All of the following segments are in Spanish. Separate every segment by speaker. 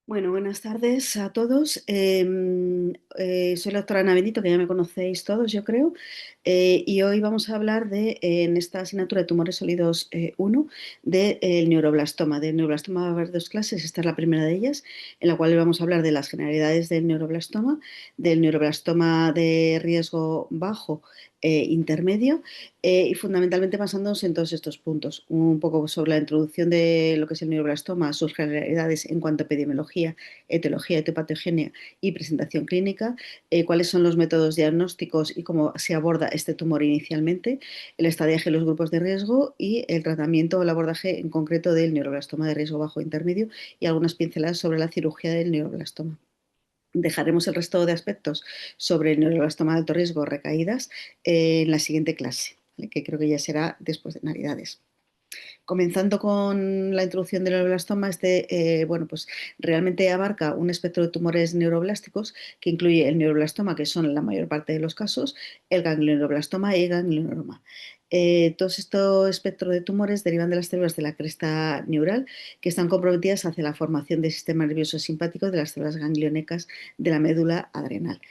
Speaker 1: Bueno, buenas tardes a todos. Soy la doctora Ana Benito, que ya me conocéis todos, yo creo, y hoy vamos a hablar en esta asignatura de tumores sólidos 1, del neuroblastoma. Del neuroblastoma va a haber dos clases, esta es la primera de ellas, en la cual vamos a hablar de las generalidades del neuroblastoma de riesgo bajo intermedio y fundamentalmente basándonos en todos estos puntos. Un poco sobre la introducción de lo que es el neuroblastoma, sus generalidades en cuanto a epidemiología, etiología, etopatogenia y presentación clínica, cuáles son los métodos diagnósticos y cómo se aborda este tumor inicialmente, el estadiaje y los grupos de riesgo y el tratamiento o el abordaje en concreto del neuroblastoma de riesgo bajo intermedio y algunas pinceladas sobre la cirugía del neuroblastoma. Dejaremos el resto de aspectos sobre el neuroblastoma de alto riesgo recaídas en la siguiente clase, ¿vale? Que creo que ya será después de Navidades. Comenzando con la introducción del neuroblastoma, pues realmente abarca un espectro de tumores neuroblásticos que incluye el neuroblastoma, que son la mayor parte de los casos, el ganglionoblastoma y el ganglionorma. Todos estos espectros de tumores derivan de las células de la cresta neural que están comprometidas hacia la formación del sistema nervioso simpático de las células ganglionecas de la médula adrenal.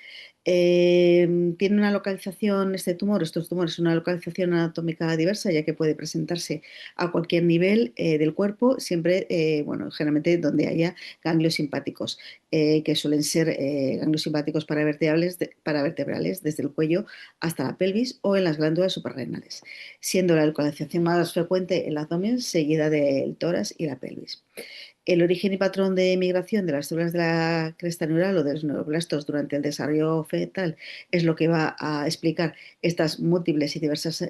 Speaker 1: Tiene una localización, estos tumores, una localización anatómica diversa, ya que puede presentarse a cualquier nivel del cuerpo, siempre, generalmente donde haya ganglios simpáticos, que suelen ser ganglios simpáticos paravertebrales, desde el cuello hasta la pelvis o en las glándulas suprarrenales, siendo la localización más frecuente el abdomen, seguida del tórax y la pelvis. El origen y patrón de migración de las células de la cresta neural o de los neuroblastos durante el desarrollo fetal es lo que va a explicar estas múltiples y diversas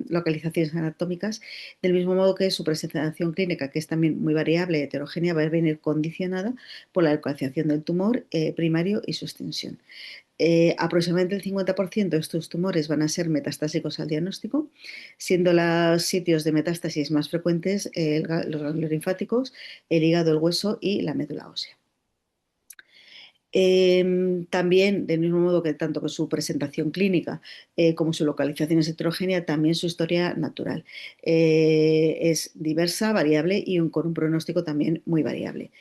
Speaker 1: localizaciones anatómicas, del mismo modo que su presentación clínica, que es también muy variable y heterogénea, va a venir condicionada por la localización del tumor primario y su extensión. Aproximadamente el 50% de estos tumores van a ser metastásicos al diagnóstico, siendo los sitios de metástasis más frecuentes los ganglios linfáticos, el hígado, el hueso y la médula ósea. También, del mismo modo que tanto que su presentación clínica como su localización es heterogénea, también su historia natural es diversa, variable y con un pronóstico también muy variable.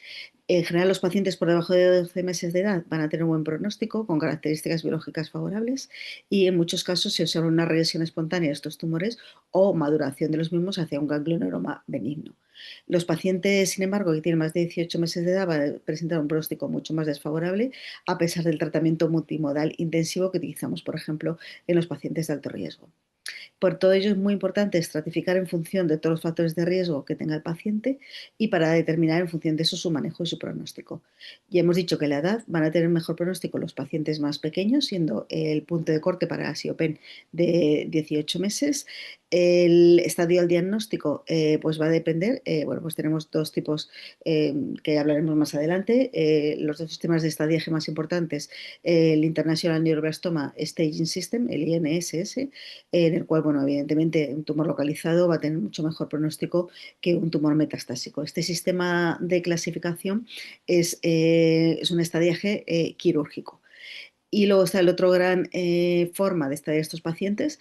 Speaker 1: En general, los pacientes por debajo de 12 meses de edad van a tener un buen pronóstico con características biológicas favorables y en muchos casos se observa una regresión espontánea de estos tumores o maduración de los mismos hacia un ganglioneuroma benigno. Los pacientes, sin embargo, que tienen más de 18 meses de edad van a presentar un pronóstico mucho más desfavorable a pesar del tratamiento multimodal intensivo que utilizamos, por ejemplo, en los pacientes de alto riesgo. Por todo ello es muy importante estratificar en función de todos los factores de riesgo que tenga el paciente y para determinar en función de eso su manejo y su pronóstico. Ya hemos dicho que la edad van a tener mejor pronóstico los pacientes más pequeños, siendo el punto de corte para la SIOPEN de 18 meses. El estadio al diagnóstico pues va a depender, pues tenemos dos tipos que hablaremos más adelante, los dos sistemas de estadiaje más importantes, el International Neuroblastoma Staging System, el INSS, en el cual, bueno, evidentemente un tumor localizado va a tener mucho mejor pronóstico que un tumor metastásico. Este sistema de clasificación es un estadiaje quirúrgico. Y luego está el otro gran forma de estudiar estos pacientes,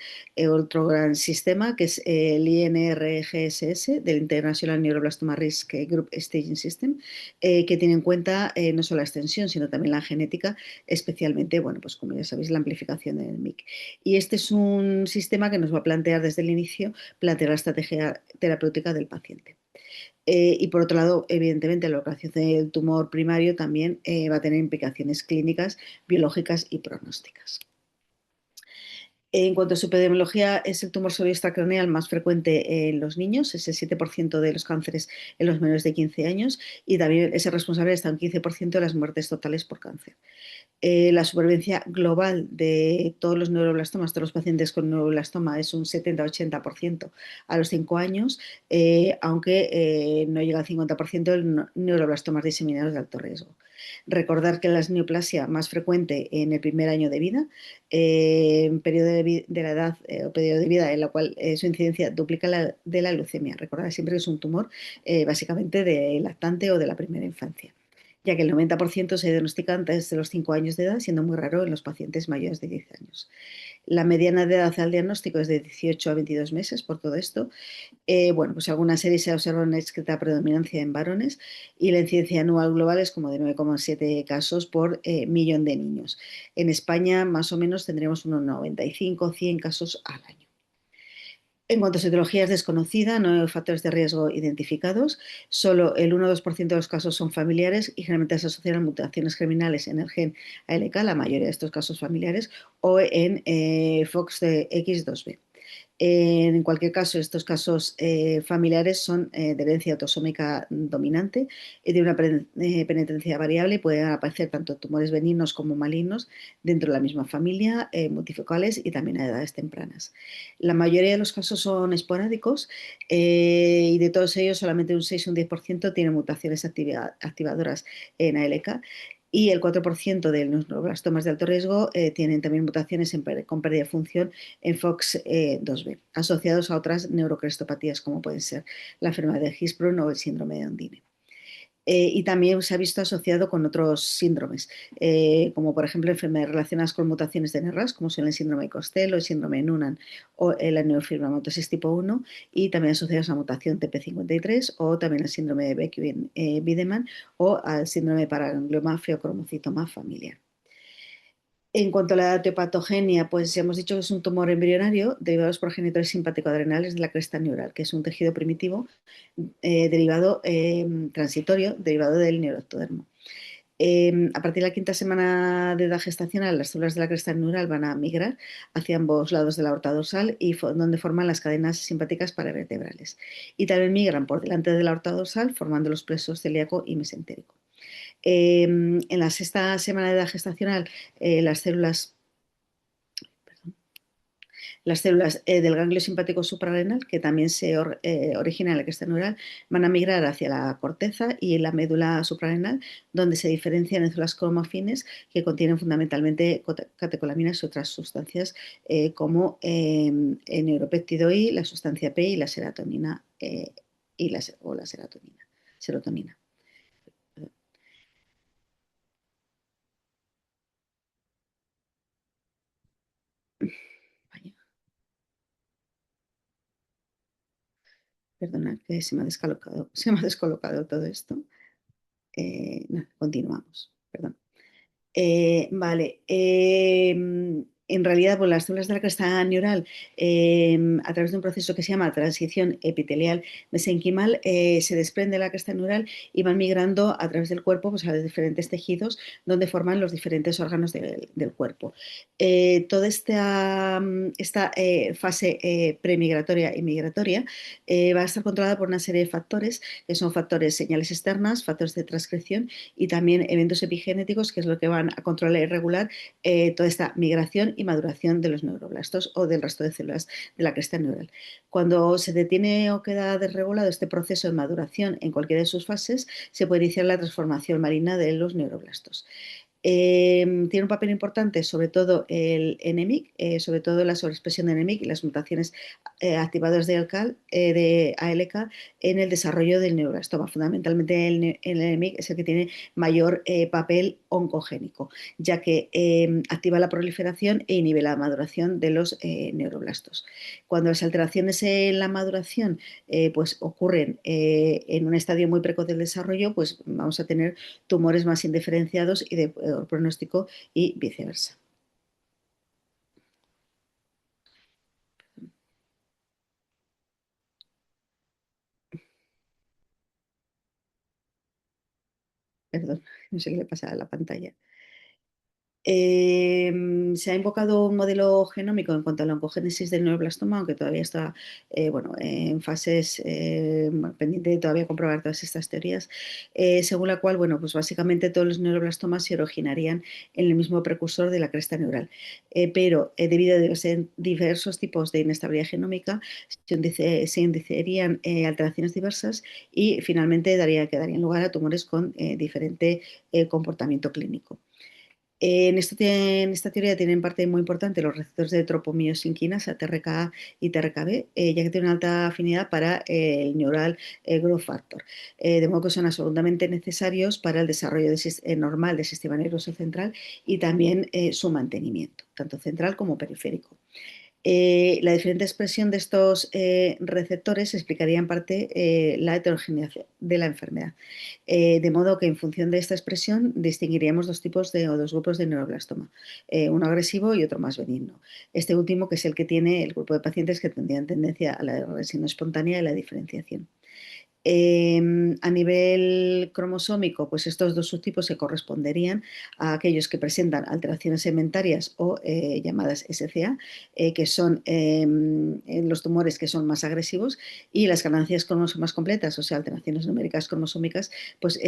Speaker 1: otro gran sistema que es el INRGSS del International Neuroblastoma Risk Group Staging System, que tiene en cuenta no solo la extensión, sino también la genética, especialmente, bueno, pues como ya sabéis, la amplificación del MYC. Y este es un sistema que nos va a plantear desde el inicio, plantear la estrategia terapéutica del paciente. Y por otro lado, evidentemente, la localización del tumor primario también va a tener implicaciones clínicas, biológicas y pronósticas. En cuanto a su epidemiología, es el tumor sólido extracraneal más frecuente en los niños, es el 7% de los cánceres en los menores de 15 años y también es el responsable de hasta un 15% de las muertes totales por cáncer. La supervivencia global de todos los neuroblastomas, todos los pacientes con neuroblastoma, es un 70-80% a los 5 años, aunque no llega al 50% de neuroblastomas diseminados de alto riesgo. Recordar que la neoplasia más frecuente en el primer año de vida, periodo de la edad o periodo de vida en la cual su incidencia duplica la de la leucemia. Recordar siempre que es un tumor básicamente de lactante o de la primera infancia. ya que el 90% se diagnostica antes de los 5 años de edad, siendo muy raro en los pacientes mayores de 10 años. La mediana de edad al diagnóstico es de 18 a 22 meses por todo esto. Bueno, pues algunas series se observa una discreta predominancia en varones y la incidencia anual global es como de 9,7 casos por millón de niños. En España, más o menos, tendremos unos 95 o 100 casos al año. En cuanto a su etiología es desconocida, no hay factores de riesgo identificados, solo el 1 o 2% de los casos son familiares y generalmente se asocian a mutaciones germinales en el gen ALK, la mayoría de estos casos familiares, o en FOXX2B. En cualquier caso, estos casos familiares son de herencia autosómica dominante y de una penetrancia variable y pueden aparecer tanto tumores benignos como malignos dentro de la misma familia, multifocales y también a edades tempranas. La mayoría de los casos son esporádicos y de todos ellos solamente un 6 o un 10% tienen mutaciones activadoras en ALK y el 4% de los neuroblastomas de alto riesgo tienen también mutaciones con pérdida de función en FOX2B, asociados a otras neurocrestopatías como pueden ser la enfermedad de Hirschsprung o el síndrome de Ondine. Y también se ha visto asociado con otros síndromes, como por ejemplo enfermedades relacionadas con mutaciones de NRAS, como son el síndrome de Costello, el síndrome de Noonan o la neurofibromatosis tipo 1, y también asociados a mutación TP53 o también al síndrome de Beck-Wiedemann o al síndrome de paraganglioma feocromocitoma familiar. En cuanto a la etiopatogenia, pues ya hemos dicho que es un tumor embrionario derivado de los progenitores simpático-adrenales de la cresta neural, que es un tejido primitivo transitorio, derivado del neuroectodermo. A partir de la quinta semana de edad gestacional, las células de la cresta neural van a migrar hacia ambos lados de la aorta dorsal y donde forman las cadenas simpáticas paravertebrales. Y también migran por delante de la aorta dorsal, formando los plexos celíaco y mesentérico. En la sexta semana de edad gestacional, las células del ganglio simpático suprarrenal, que también se origina en la cresta neural, van a migrar hacia la corteza y la médula suprarrenal, donde se diferencian en células cromafines que contienen fundamentalmente catecolaminas y otras sustancias como el neuropéptido I, la sustancia P y la serotonina o la serotonina. Vaya, perdona, que se me ha descolocado todo esto. No, continuamos, perdón. Vale. En realidad, pues, las células de la cresta neural, a través de un proceso que se llama transición epitelial mesenquimal, se desprende de la cresta neural y van migrando a través del cuerpo pues, a los diferentes tejidos donde forman los diferentes órganos del cuerpo. Toda esta fase premigratoria y migratoria va a estar controlada por una serie de factores que son factores señales externas, factores de transcripción y también eventos epigenéticos, que es lo que van a controlar y regular toda esta migración y maduración de los neuroblastos o del resto de células de la cresta neural. Cuando se detiene o queda desregulado este proceso de maduración en cualquiera de sus fases, se puede iniciar la transformación marina de los neuroblastos. Tiene un papel importante sobre todo el NMIC, sobre todo la sobreexpresión de NMIC y las mutaciones activadoras de ALK en el desarrollo del neuroblastoma. Fundamentalmente el NMIC es el que tiene mayor papel oncogénico, ya que activa la proliferación e inhibe la maduración de los neuroblastos. Cuando las alteraciones en la maduración pues ocurren en un estadio muy precoz del desarrollo, pues vamos a tener tumores más indiferenciados y de peor pronóstico y viceversa. Perdón, no sé qué le pasa a la pantalla. Se ha invocado un modelo genómico en cuanto a la oncogénesis del neuroblastoma, aunque todavía está bueno, en fases pendiente de todavía comprobar todas estas teorías, según la cual, bueno, pues básicamente todos los neuroblastomas se originarían en el mismo precursor de la cresta neural, pero debido a diversos tipos de inestabilidad genómica, se indicarían alteraciones diversas y finalmente quedarían lugar a tumores con diferente comportamiento clínico. En esta teoría tienen parte muy importante los receptores de tropomiosina TRKA y TRKB, ya que tienen una alta afinidad para el Neural Growth Factor, de modo que son absolutamente necesarios para el desarrollo normal del sistema nervioso central y también su mantenimiento, tanto central como periférico. La diferente expresión de estos receptores explicaría en parte la heterogeneidad de la enfermedad. De modo que en función de esta expresión distinguiríamos dos tipos o dos grupos de neuroblastoma, uno agresivo y otro más benigno. Este último que es el que tiene el grupo de pacientes que tendrían tendencia a la regresión espontánea y la diferenciación. A nivel cromosómico, pues estos dos subtipos se corresponderían a aquellos que presentan alteraciones segmentarias o llamadas SCA, que son los tumores que son más agresivos, y las ganancias cromosómicas completas, o sea, alteraciones numéricas cromosómicas, pues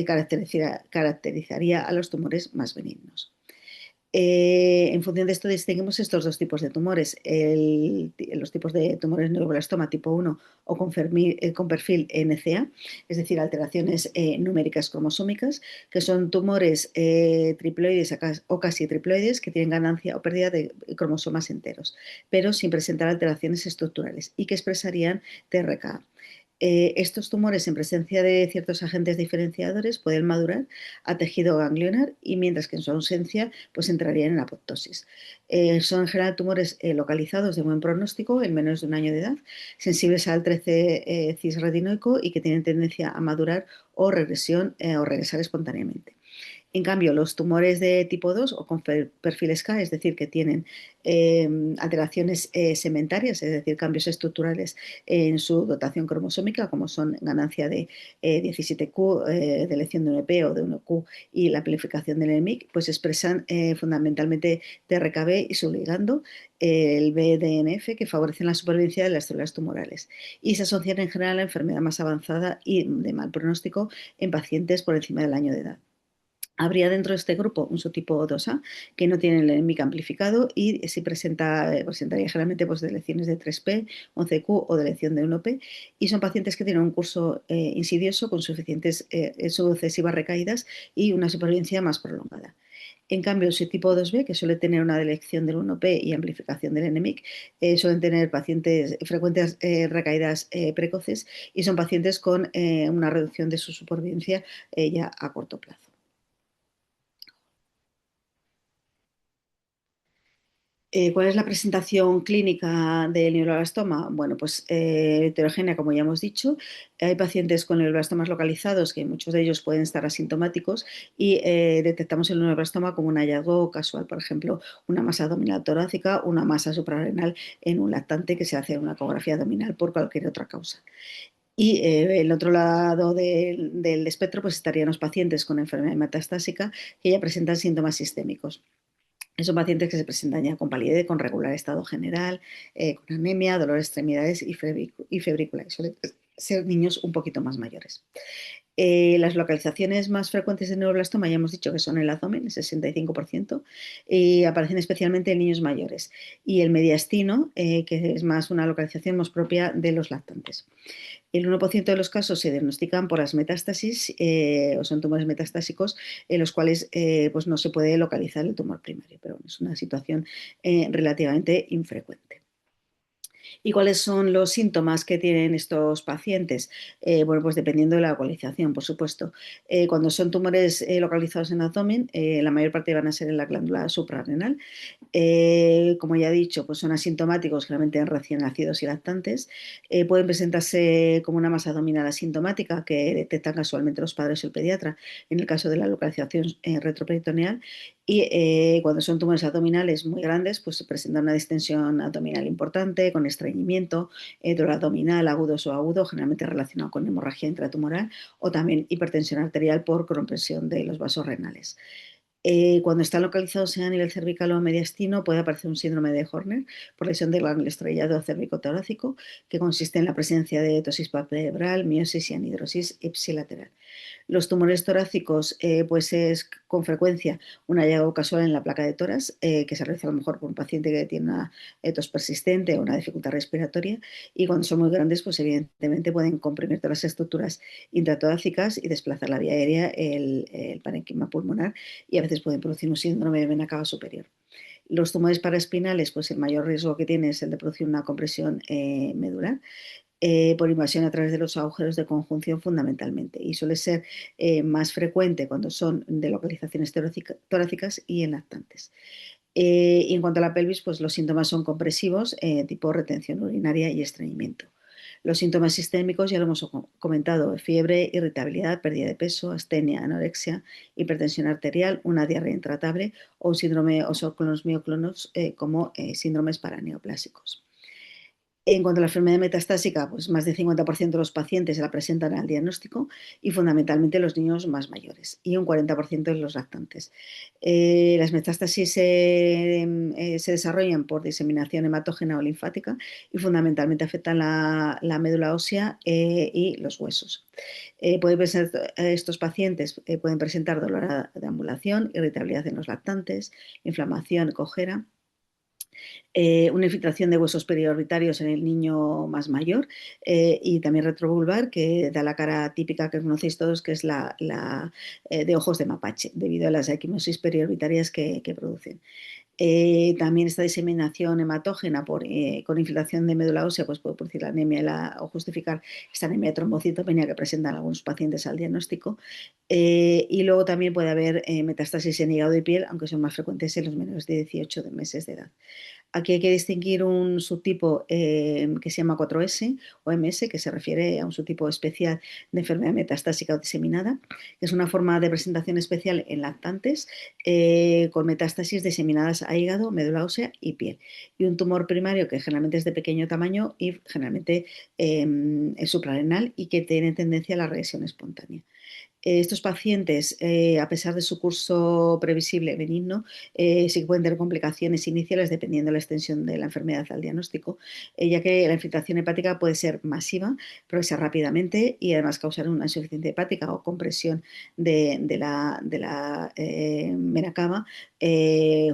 Speaker 1: caracterizaría a los tumores más benignos. En función de esto distinguimos estos dos tipos de tumores, los tipos de tumores neuroblastoma tipo 1 o con perfil NCA, es decir, alteraciones numéricas cromosómicas, que son tumores triploides o casi triploides que tienen ganancia o pérdida de cromosomas enteros, pero sin presentar alteraciones estructurales y que expresarían TRKA. Estos tumores en presencia de ciertos agentes diferenciadores pueden madurar a tejido ganglionar y mientras que en su ausencia pues entrarían en apoptosis. Son en general tumores localizados de buen pronóstico en menos de un año de edad, sensibles al 13 cisretinoico y que tienen tendencia a madurar o regresión o regresar espontáneamente. En cambio, los tumores de tipo 2 o con perfil K, es decir, que tienen alteraciones segmentarias, es decir, cambios estructurales en su dotación cromosómica, como son ganancia de 17q, deleción de un EP o de 1q y la amplificación del EMIC, pues expresan fundamentalmente TRKB y su ligando, el BDNF, que favorecen la supervivencia de las células tumorales y se asocian en general a la enfermedad más avanzada y de mal pronóstico en pacientes por encima del año de edad. Habría dentro de este grupo un subtipo 2A que no tiene el EMIC amplificado y sí presentaría generalmente pues, deleciones de 3P, 11Q o deleción de 1P, y son pacientes que tienen un curso insidioso con sucesivas recaídas y una supervivencia más prolongada. En cambio, el subtipo 2B, que suele tener una deleción del 1P y amplificación del NMIC, suelen tener pacientes frecuentes recaídas precoces y son pacientes con una reducción de su supervivencia ya a corto plazo. ¿Cuál es la presentación clínica del neuroblastoma? Bueno, pues heterogénea, como ya hemos dicho. Hay pacientes con neuroblastomas localizados, que muchos de ellos pueden estar asintomáticos, y detectamos el neuroblastoma como un hallazgo casual, por ejemplo, una masa abdominal torácica, una masa suprarrenal en un lactante que se hace una ecografía abdominal por cualquier otra causa. Y el otro lado del espectro pues estarían los pacientes con enfermedad metastásica que ya presentan síntomas sistémicos. Son pacientes que se presentan ya con palidez, con regular estado general, con anemia, dolor de extremidades y febrícula. Y suelen ser niños un poquito más mayores. Las localizaciones más frecuentes de neuroblastoma ya hemos dicho que son el abdomen, el 65%, y aparecen especialmente en niños mayores. Y el mediastino, que es más una localización más propia de los lactantes. El 1% de los casos se diagnostican por las metástasis o son tumores metastásicos en los cuales pues no se puede localizar el tumor primario, pero es una situación relativamente infrecuente. ¿Y cuáles son los síntomas que tienen estos pacientes? Bueno, pues dependiendo de la localización, por supuesto. Cuando son tumores localizados en el abdomen, la mayor parte van a ser en la glándula suprarrenal. Como ya he dicho, pues son asintomáticos, generalmente en recién nacidos y lactantes. Pueden presentarse como una masa abdominal asintomática que detectan casualmente los padres o el pediatra, en el caso de la localización retroperitoneal. Y cuando son tumores abdominales muy grandes, pues se presenta una distensión abdominal importante, con estreñimiento, dolor abdominal agudo o agudo, generalmente relacionado con hemorragia intratumoral, o también hipertensión arterial por compresión de los vasos renales. Cuando están localizados a nivel cervical o mediastino, puede aparecer un síndrome de Horner por lesión del ganglio estrellado cervicotorácico, que consiste en la presencia de tosis palpebral, miosis y anhidrosis ipsilateral. Los tumores torácicos, pues es con frecuencia un hallazgo casual en la placa de tórax, que se realiza a lo mejor por un paciente que tiene una tos persistente o una dificultad respiratoria, y cuando son muy grandes, pues evidentemente pueden comprimir todas las estructuras intratorácicas y desplazar la vía aérea, el parénquima pulmonar, y a veces pueden producir un síndrome de vena cava superior. Los tumores paraespinales, pues el mayor riesgo que tiene es el de producir una compresión medular, por invasión a través de los agujeros de conjunción fundamentalmente, y suele ser más frecuente cuando son de localizaciones torácicas y en lactantes. Y en cuanto a la pelvis, pues los síntomas son compresivos, tipo retención urinaria y estreñimiento. Los síntomas sistémicos ya lo hemos comentado: fiebre, irritabilidad, pérdida de peso, astenia, anorexia, hipertensión arterial, una diarrea intratable o un síndrome osoclonos mioclonos, como síndromes paraneoplásicos. En cuanto a la enfermedad metastásica, pues más del 50% de los pacientes se la presentan al diagnóstico, y fundamentalmente los niños más mayores, y un 40% en los lactantes. Las metástasis se desarrollan por diseminación hematógena o linfática, y fundamentalmente afectan la médula ósea y los huesos. Estos pacientes pueden presentar dolor de ambulación, irritabilidad en los lactantes, inflamación, cojera, una infiltración de huesos periorbitarios en el niño más mayor, y también retrovulvar, que da la cara típica que conocéis todos, que es la de ojos de mapache, debido a las equimosis periorbitarias que producen. También esta diseminación hematógena con infiltración de médula ósea, pues puede producir la anemia o justificar esta anemia de trombocitopenia que presentan algunos pacientes al diagnóstico. Y luego también puede haber metástasis en hígado y piel, aunque son más frecuentes en los menores de 18 meses de edad. Aquí hay que distinguir un subtipo que se llama 4S o MS, que se refiere a un subtipo especial de enfermedad metastásica o diseminada, que es una forma de presentación especial en lactantes, con metástasis diseminadas a hígado, médula ósea y piel. Y un tumor primario que generalmente es de pequeño tamaño y generalmente es suprarrenal, y que tiene tendencia a la regresión espontánea. Estos pacientes, a pesar de su curso previsible benigno, sí que pueden tener complicaciones iniciales dependiendo de la extensión de la enfermedad al diagnóstico, ya que la infiltración hepática puede ser masiva, progresar rápidamente y además causar una insuficiencia hepática o compresión de la vena cava,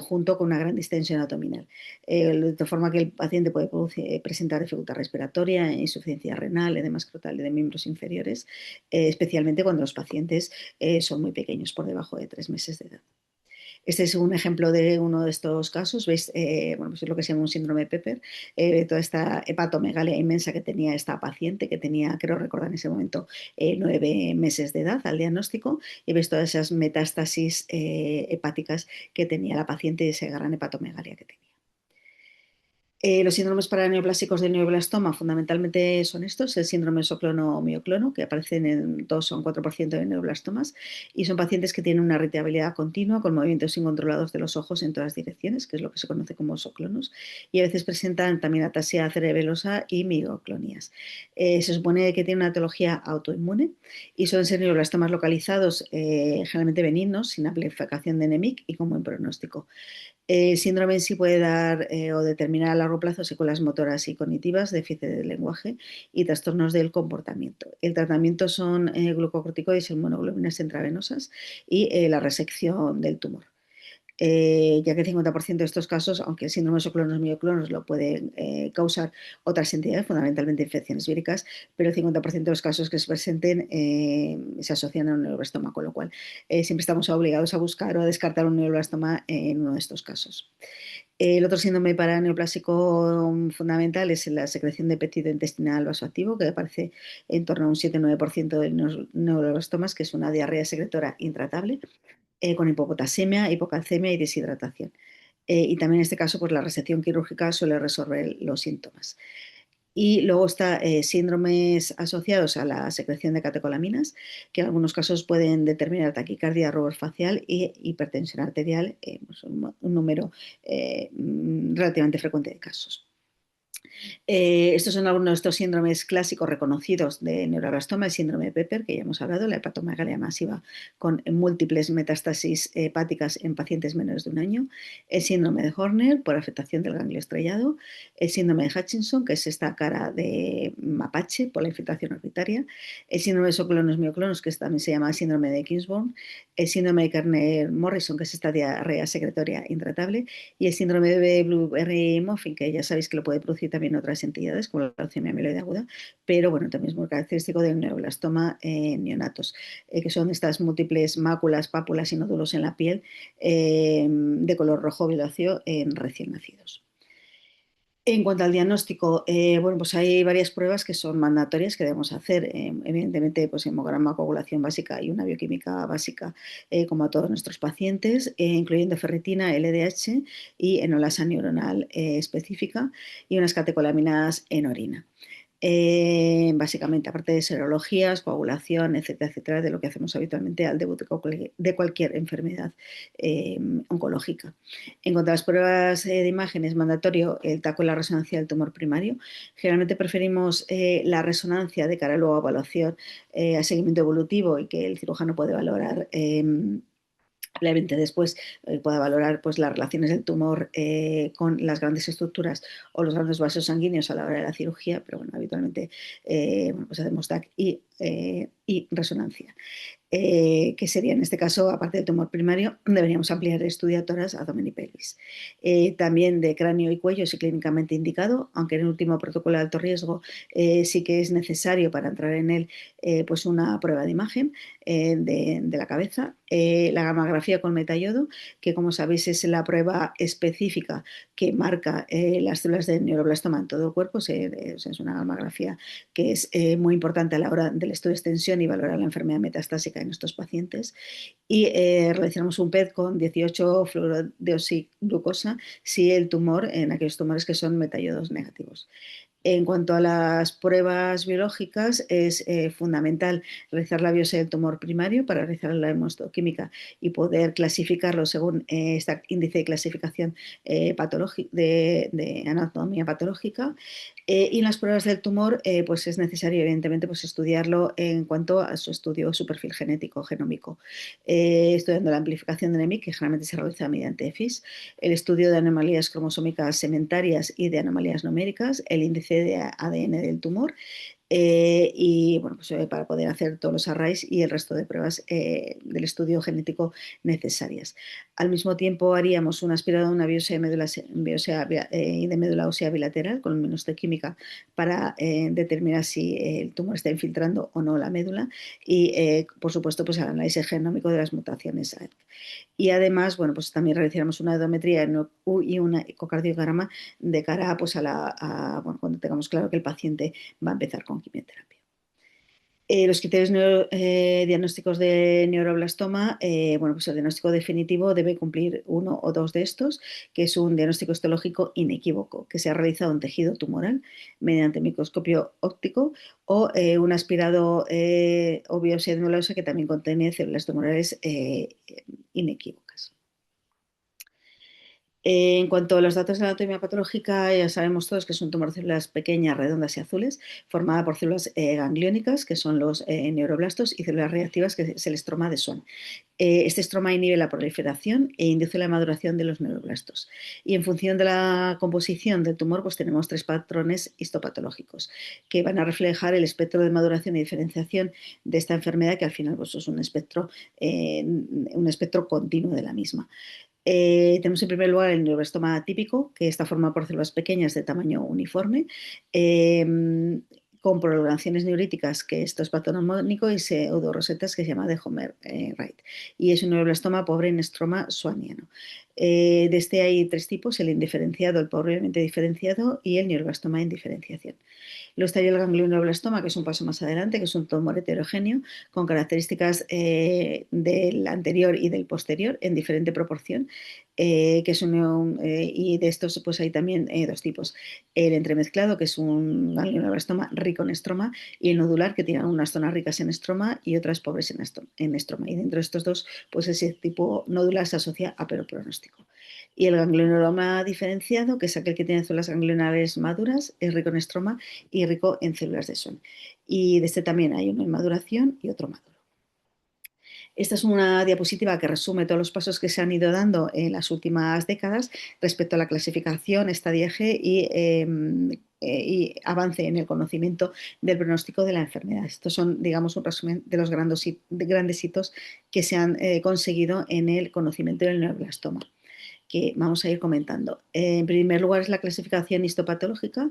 Speaker 1: junto con una gran distensión abdominal. De forma que el paciente puede presentar dificultad respiratoria, insuficiencia renal, edema escrotal de miembros inferiores, especialmente cuando los pacientes son muy pequeños, por debajo de 3 meses de edad. Este es un ejemplo de uno de estos casos. ¿Veis? Bueno, pues es lo que se llama un síndrome Pepper, toda esta hepatomegalia inmensa que tenía esta paciente, que tenía, creo recordar en ese momento, 9 meses de edad al diagnóstico, y veis todas esas metástasis hepáticas que tenía la paciente, y esa gran hepatomegalia que tenía. Los síndromes paraneoplásicos del neuroblastoma fundamentalmente son estos: el síndrome soclono-mioclono, que aparecen en 2 o 4% de neuroblastomas, y son pacientes que tienen una irritabilidad continua con movimientos incontrolados de los ojos en todas direcciones, que es lo que se conoce como soclonos, y a veces presentan también ataxia cerebelosa y mioclonías. Se supone que tiene una etiología autoinmune, y suelen ser neuroblastomas localizados, generalmente benignos, sin amplificación de NEMIC y con buen pronóstico. El síndrome en sí puede dar o determinar a largo plazo secuelas motoras y cognitivas, déficit de lenguaje y trastornos del comportamiento. El tratamiento son glucocorticoides y monoglobulinas intravenosas, y la resección del tumor. Ya que el 50% de estos casos, aunque el síndrome de soclonos mioclonos lo pueden causar otras entidades, fundamentalmente infecciones víricas, pero el 50% de los casos que se presenten se asocian a un neuroblastoma, con lo cual siempre estamos obligados a buscar o a descartar un neuroblastoma en uno de estos casos. El otro síndrome paraneoplásico fundamental es la secreción de péptido intestinal vasoactivo, que aparece en torno a un 7-9% de los neuroblastomas, que es una diarrea secretora intratable, con hipopotasemia, hipocalcemia y deshidratación. Y también en este caso, pues la resección quirúrgica suele resolver los síntomas. Y luego está síndromes asociados a la secreción de catecolaminas, que en algunos casos pueden determinar taquicardia, rubor facial y hipertensión arterial, pues un número relativamente frecuente de casos. Estos son algunos de estos síndromes clásicos reconocidos de neuroblastoma: el síndrome de Pepper, que ya hemos hablado, la hepatomegalia masiva con múltiples metástasis hepáticas en pacientes menores de un año; el síndrome de Horner, por afectación del ganglio estrellado; el síndrome de Hutchinson, que es esta cara de mapache por la infiltración orbitaria; el síndrome de soclonos-mioclonos, que también se llama síndrome de Kingsborn; el síndrome de Kerner-Morrison, que es esta diarrea secretoria intratable; y el síndrome de Blueberry-Muffin, que ya sabéis que lo puede producir también otras entidades, como la leucemia mieloide aguda, pero bueno, también es muy característico del neuroblastoma en neonatos, que son estas múltiples máculas, pápulas y nódulos en la piel de color rojo violáceo en recién nacidos. En cuanto al diagnóstico, bueno, pues hay varias pruebas que son mandatorias que debemos hacer. Evidentemente, pues hemograma, coagulación básica y una bioquímica básica, como a todos nuestros pacientes, incluyendo ferritina, LDH y enolasa neuronal específica, y unas catecolaminas en orina. Básicamente, aparte de serologías, coagulación, etcétera, etcétera, de lo que hacemos habitualmente al debut de cualquier enfermedad oncológica. En cuanto a las pruebas de imagen, es mandatorio el TACO y la resonancia del tumor primario. Generalmente preferimos la resonancia de cara luego a evaluación, a seguimiento evolutivo, y que el cirujano puede valorar probablemente después pueda valorar pues, las relaciones del tumor con las grandes estructuras o los grandes vasos sanguíneos a la hora de la cirugía, pero bueno, habitualmente bueno, pues hacemos TAC y resonancia. Que sería en este caso, aparte del tumor primario, deberíamos ampliar el estudio a tórax, abdomen y pelvis. También de cráneo y cuello, si clínicamente indicado, aunque en el último protocolo de alto riesgo sí que es necesario para entrar en él pues una prueba de imagen de la cabeza. La gammagrafía con metayodo, que como sabéis es la prueba específica que marca las células de neuroblastoma en todo el cuerpo. Es una gammagrafía que es muy importante a la hora del estudio de extensión y valorar la enfermedad metastásica en estos pacientes. Y realizamos un PET con 18 fluorodeoxiglucosa si el tumor, en aquellos tumores que son metayodos negativos. En cuanto a las pruebas biológicas, es fundamental realizar la biopsia del tumor primario para realizar la hemohistoquímica y poder clasificarlo según este índice de clasificación de anatomía patológica. Y en las pruebas del tumor, pues es necesario, evidentemente, pues estudiarlo en cuanto a su estudio, su perfil genético, genómico, estudiando la amplificación de NEMIC, que generalmente se realiza mediante FIS, el estudio de anomalías cromosómicas segmentarias y de anomalías numéricas, el índice de ADN del tumor, y bueno, pues, para poder hacer todos los arrays y el resto de pruebas del estudio genético necesarias. Al mismo tiempo haríamos un aspirado, una biopsia de médula ósea bilateral con luminohistoquímica para determinar si el tumor está infiltrando o no la médula, y por supuesto pues el análisis genómico de las mutaciones. Y además, bueno, pues también realizaremos una odometría y un ecocardiograma de cara pues, bueno, cuando tengamos claro que el paciente va a empezar con quimioterapia. Los criterios diagnósticos de neuroblastoma, bueno, pues el diagnóstico definitivo debe cumplir uno o dos de estos, que es un diagnóstico histológico inequívoco, que se ha realizado en tejido tumoral mediante microscopio óptico, o un aspirado o biopsia de médula ósea que también contiene células tumorales inequívocas. En cuanto a los datos de anatomía patológica, ya sabemos todos que es un tumor de células pequeñas, redondas y azules, formada por células gangliónicas, que son los neuroblastos, y células reactivas, que es el estroma de Swan. Este estroma inhibe la proliferación e induce la maduración de los neuroblastos. Y en función de la composición del tumor, pues tenemos tres patrones histopatológicos que van a reflejar el espectro de maduración y diferenciación de esta enfermedad, que al final pues, es un espectro continuo de la misma. Tenemos en primer lugar el neuroblastoma típico, que está formado por células pequeñas de tamaño uniforme, con prolongaciones neuríticas, que esto es patognomónico, y pseudorosetas, que se llama de Homer-Wright. Y es un neuroblastoma pobre en estroma schwanniano. De este hay tres tipos: el indiferenciado, el pobremente diferenciado y el neuroblastoma en diferenciación. Luego estaría el ganglionoblastoma, que es un paso más adelante, que es un tumor heterogéneo con características del anterior y del posterior en diferente proporción, que es y de estos pues hay también dos tipos. El entremezclado, que es un ganglionoblastoma rico en estroma, y el nodular, que tiene unas zonas ricas en estroma y otras pobres en estroma. Y dentro de estos dos, pues ese tipo nodular se asocia a peor pronóstico. Y el ganglionoma diferenciado, que es aquel que tiene células ganglionares maduras, es rico en estroma y rico en células de Schwann. Y de este también hay uno en maduración y otro maduro. Esta es una diapositiva que resume todos los pasos que se han ido dando en las últimas décadas respecto a la clasificación, estadiaje y avance en el conocimiento del pronóstico de la enfermedad. Estos son, digamos, un resumen de los grandes hitos que se han conseguido en el conocimiento del neuroblastoma, que vamos a ir comentando. En primer lugar es la clasificación histopatológica.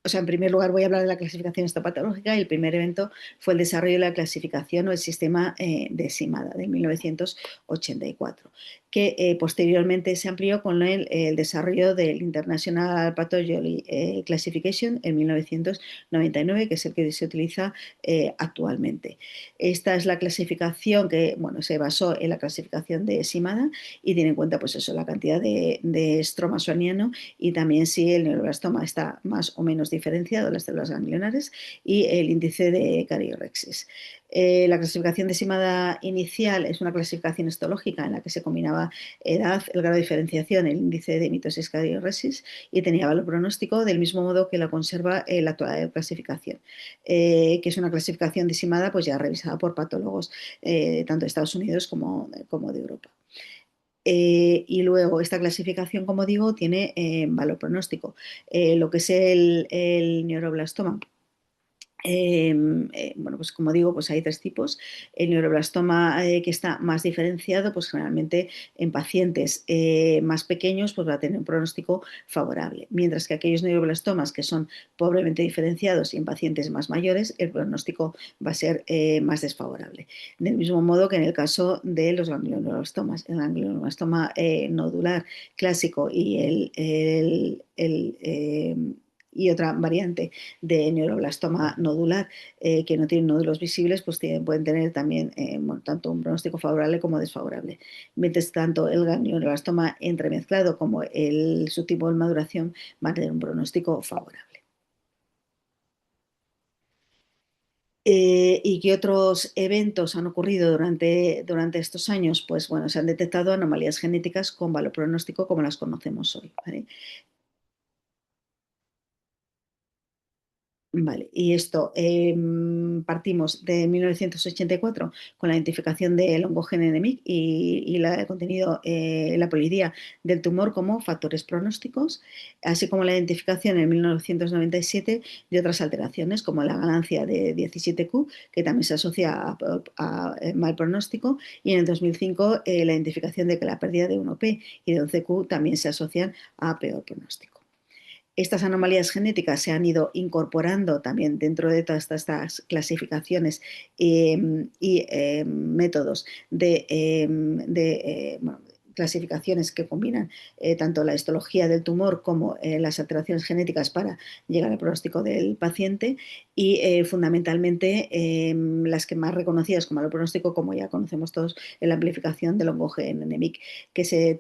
Speaker 1: O sea, en primer lugar voy a hablar de la clasificación histopatológica y el primer evento fue el desarrollo de la clasificación o el sistema de SIMADA de 1984, que posteriormente se amplió con el desarrollo del International Pathology Classification en 1999, que es el que se utiliza actualmente. Esta es la clasificación que, bueno, se basó en la clasificación de SIMADA y tiene en cuenta, pues eso, la cantidad de estroma schwanniano y también si el neuroblastoma está más o menos diferenciado de las células ganglionares y el índice de cariorexis. La clasificación de SIMADA inicial es una clasificación histológica en la que se combinaba edad, el grado de diferenciación, el índice de mitosis cariorexis y tenía valor pronóstico del mismo modo que la conserva la actual clasificación, que es una clasificación de SIMADA pues ya revisada por patólogos tanto de Estados Unidos como de Europa. Y luego esta clasificación, como digo, tiene valor pronóstico. Lo que es el neuroblastoma. Bueno, pues como digo, pues hay tres tipos. El neuroblastoma que está más diferenciado, pues generalmente en pacientes más pequeños, pues va a tener un pronóstico favorable. Mientras que aquellos neuroblastomas que son pobremente diferenciados y en pacientes más mayores, el pronóstico va a ser más desfavorable. Del mismo modo que en el caso de los ganglionoblastomas. El ganglionoblastoma nodular clásico y otra variante de neuroblastoma nodular que no tienen nódulos visibles, pues pueden tener también bueno, tanto un pronóstico favorable como desfavorable. Mientras tanto, el ganglioblastoma entremezclado como el subtipo de maduración van a tener un pronóstico favorable. ¿Y qué otros eventos han ocurrido durante estos años? Pues bueno, se han detectado anomalías genéticas con valor pronóstico como las conocemos hoy, ¿vale? Vale, y esto partimos de 1984 con la identificación del oncogen NMIC y el contenido, la polidía del tumor como factores pronósticos, así como la identificación en 1997 de otras alteraciones como la ganancia de 17q, que también se asocia a mal pronóstico, y en el 2005 la identificación de que la pérdida de 1P y de 11q también se asocian a peor pronóstico. Estas anomalías genéticas se han ido incorporando también dentro de todas estas clasificaciones métodos bueno, clasificaciones que combinan tanto la histología del tumor como las alteraciones genéticas para llegar al pronóstico del paciente y fundamentalmente las que más reconocidas como el pronóstico, como ya conocemos todos, en la amplificación del oncogen NMIC, que se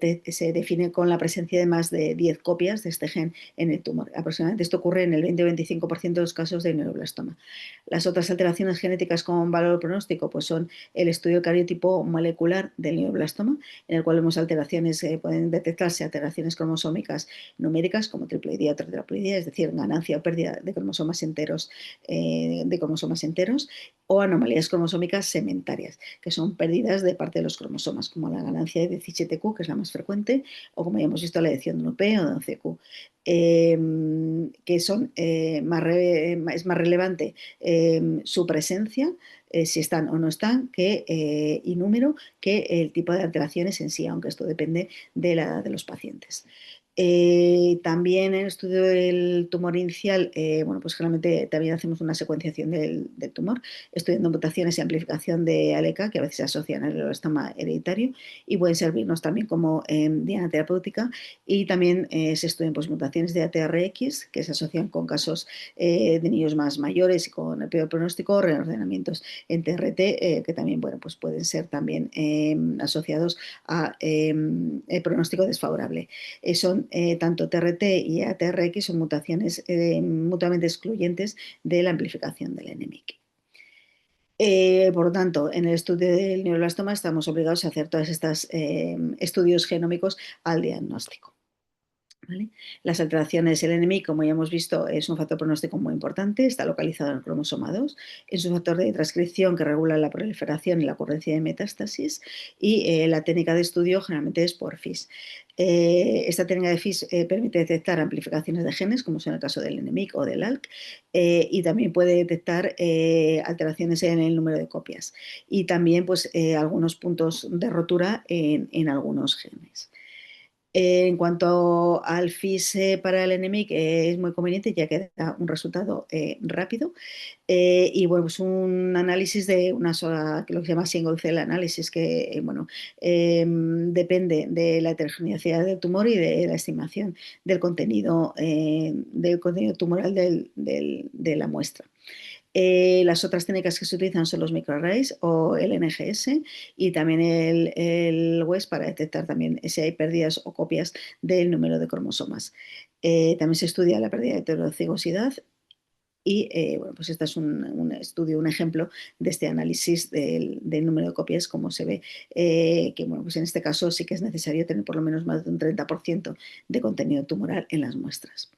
Speaker 1: define con la presencia de más de 10 copias de este gen en el tumor. Aproximadamente esto ocurre en el 20 o 25% de los casos de neuroblastoma. Las otras alteraciones genéticas con valor pronóstico pues son el estudio del cariotipo molecular del neuroblastoma, en el cual vemos alteraciones, pueden detectarse alteraciones cromosómicas numéricas como triploidía o tetraploidía, es decir, ganancia o pérdida de cromosomas enteros, o anomalías cromosómicas segmentarias, que son pérdidas de parte de los cromosomas, como la ganancia de 17q, que es la más frecuente, o como ya hemos visto, la edición de 1P o de 11q. Que son, es más relevante su presencia, si están o no están, y número, que el tipo de alteraciones en sí, aunque esto depende de la edad de los pacientes. También en el estudio del tumor inicial, bueno, pues generalmente también hacemos una secuenciación del tumor, estudiando mutaciones y amplificación de ALK, que a veces se asocian al glioblastoma hereditario y pueden servirnos también como diana terapéutica. Y también se estudian pues, mutaciones de ATRX, que se asocian con casos de niños más mayores y con el peor pronóstico, reordenamientos en TRT, que también bueno, pues pueden ser también asociados a pronóstico desfavorable. Son tanto TRT y ATRX son mutaciones mutuamente excluyentes de la amplificación del NMIC. Por lo tanto, en el estudio del neuroblastoma estamos obligados a hacer todos estos estudios genómicos al diagnóstico. ¿Vale? Las alteraciones, el NMI, como ya hemos visto, es un factor pronóstico muy importante, está localizado en el cromosoma 2, es un factor de transcripción que regula la proliferación y la ocurrencia de metástasis y la técnica de estudio generalmente es por FIS. Esta técnica de FIS permite detectar amplificaciones de genes, como es en el caso del NMIC o del ALK, y también puede detectar alteraciones en el número de copias y también pues, algunos puntos de rotura en algunos genes. En cuanto al FIS para el enemigo, es muy conveniente ya que da un resultado rápido. Y bueno, pues un análisis de una sola, que lo que se llama single cell análisis, que bueno, depende de la heterogeneidad del tumor y de la estimación del contenido tumoral de la muestra. Las otras técnicas que se utilizan son los microarrays o el NGS y también el WES para detectar también si hay pérdidas o copias del número de cromosomas. También se estudia la pérdida de heterocigosidad y bueno, pues este es un estudio, un ejemplo de este análisis del número de copias, como se ve, que bueno, pues en este caso sí que es necesario tener por lo menos más de un 30% de contenido tumoral en las muestras.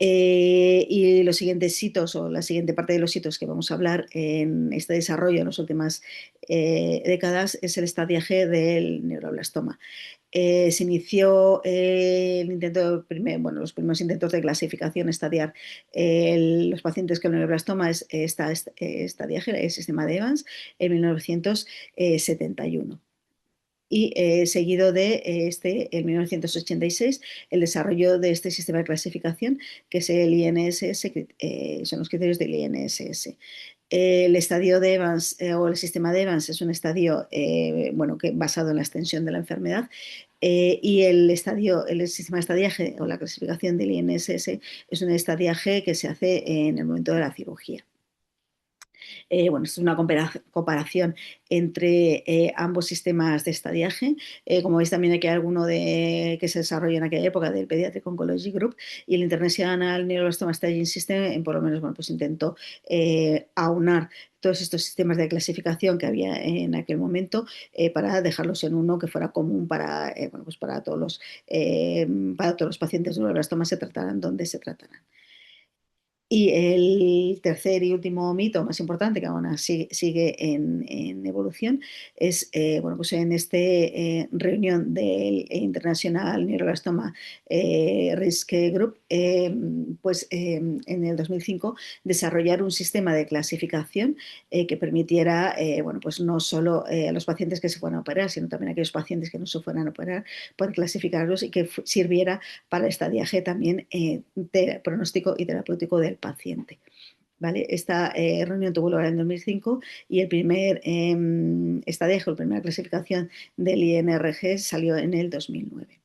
Speaker 1: Y los siguientes hitos o la siguiente parte de los hitos que vamos a hablar en este desarrollo en las últimas décadas es el estadiaje del neuroblastoma. Se inició bueno, los primeros intentos de clasificación, estadiar los pacientes con neuroblastoma, estadiaje, el sistema de Evans, en 1971 y seguido de en 1986 el desarrollo de este sistema de clasificación que es el INSS, que son los criterios del INSS. El estadio de Evans o el sistema de Evans es un estadio bueno, basado en la extensión de la enfermedad y el sistema de estadiaje o la clasificación del INSS es un estadiaje que se hace en el momento de la cirugía. Bueno, esto es una comparación entre ambos sistemas de estadiaje. Como veis, también aquí hay alguno que se desarrolló en aquella época del Pediatric Oncology Group y el International Neuroblastoma Staging System, por lo menos, bueno, pues intentó aunar todos estos sistemas de clasificación que había en aquel momento para dejarlos en uno que fuera común bueno, pues para todos los pacientes de neuroblastoma, se trataran donde se trataran. Y el tercer y último mito más importante, que aún así sigue en evolución, es bueno, pues en esta reunión del International Neuroblastoma Risk Group, pues en el 2005 desarrollar un sistema de clasificación que permitiera, bueno, pues no solo a los pacientes que se fueran a operar, sino también a aquellos pacientes que no se fueran a operar, poder clasificarlos y que sirviera para el estadiaje también de pronóstico y terapéutico del paciente. ¿Vale? Esta reunión tuvo lugar en 2005 y el primer estadiaje, la primera clasificación del INRG salió en el 2009.